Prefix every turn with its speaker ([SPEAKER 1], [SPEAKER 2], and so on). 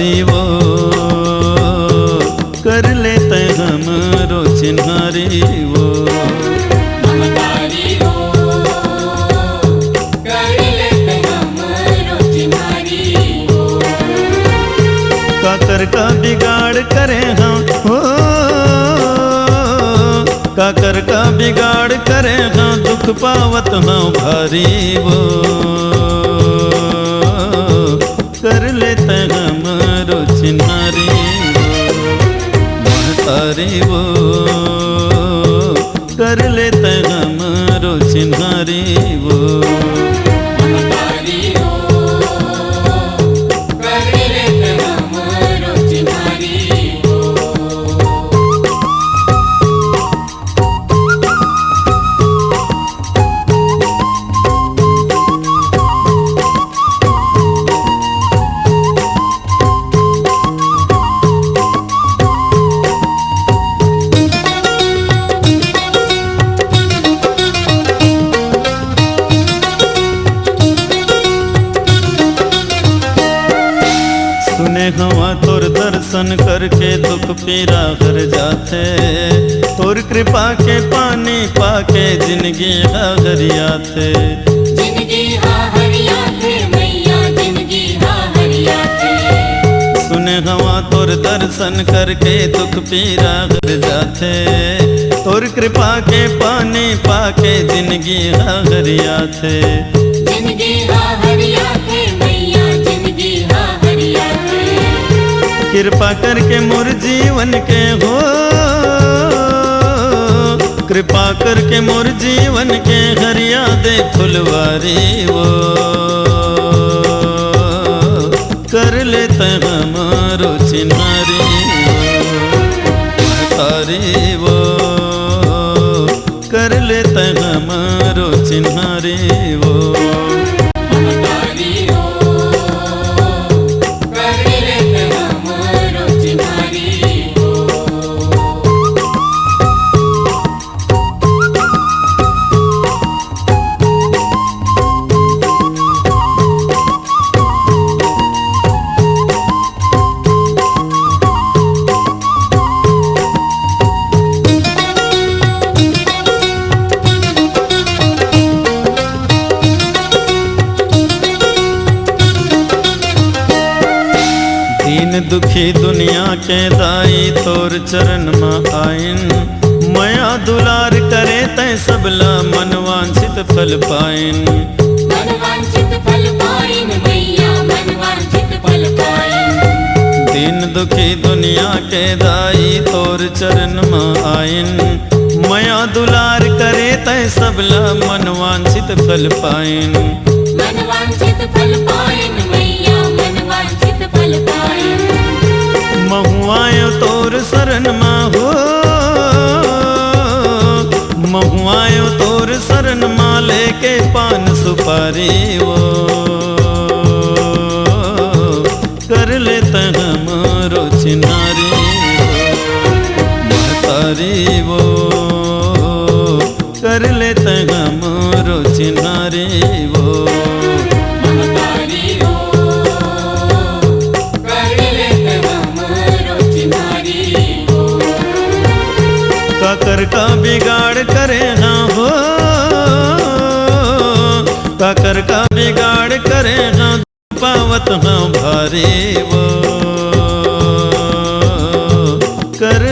[SPEAKER 1] ममतारी वो कर लेते हमरो चिन्हारी वो
[SPEAKER 2] ममतारी वो कर लेते हमरो चिन्हारी वो।
[SPEAKER 1] काकर का बिगाड़ करे हम हो, काकर का बिगाड़ करे हम दुख पावत हम भारी वो कर लेते हमरो चिन्हारी महतारी वो कर लेते हमरो चिन्हारी वो
[SPEAKER 2] ममतारी वो कर लेते हमरो चिन्हारी वो।
[SPEAKER 1] सुने हवा तोर दर्शन करके दुख पीरा हर जाते, तोर कृपा के पानी पाके जिंदगी हरियाते।
[SPEAKER 2] जिंदगी हरियाते मैया जिंदगी हरियाते।
[SPEAKER 1] सुने हवा तोर दर्शन करके दुख पीरा हर जाते, तोर कृपा के पानी पाके जिंदगी हरियाते।
[SPEAKER 2] जिंदगी हरियाते मैया जिंदगी हरियाते।
[SPEAKER 1] कृपा करके मोर जीवन के हो, कृपा करके मोर जीवन के हरिया दे फुलवारी वो कर लेते हमारो चिन्हारी महतारी वो कर लेते हमारो चिन्हारी वो
[SPEAKER 2] ममतारी वो कर लेते हमरो चिन्हारी वो।
[SPEAKER 1] दीन दुखी दुनिया के दाई तोर चरण में आइन, मया दुलार करे तै सबला मनवांछित फल पाइन।
[SPEAKER 2] मनवांछित फल पाइन मैया मनवांछित फल पाइन।
[SPEAKER 1] दीन दुखी दुनिया के दाई तोर चरण में आइन, मया दुलार करे तै सबला मनवांछित फल पाइन।
[SPEAKER 2] मनवांछित फल पाइन मैया मनवांछित फल पाइन।
[SPEAKER 1] महुआयो तोर शरण में हो, महुआयो तोर शरण में लेके पान सुपारी वो कर लेते हमरो चिन्हारी महतारी वो कर लेते हमरो चिन्हारी वो
[SPEAKER 2] ममतारी वो कर लेते हमरो चिन्हारी वो।
[SPEAKER 1] काकर का बिगाड़ करे हाँ हो, काकर का बिगाड़ करे हाँ पावत हाँ भारी वो कर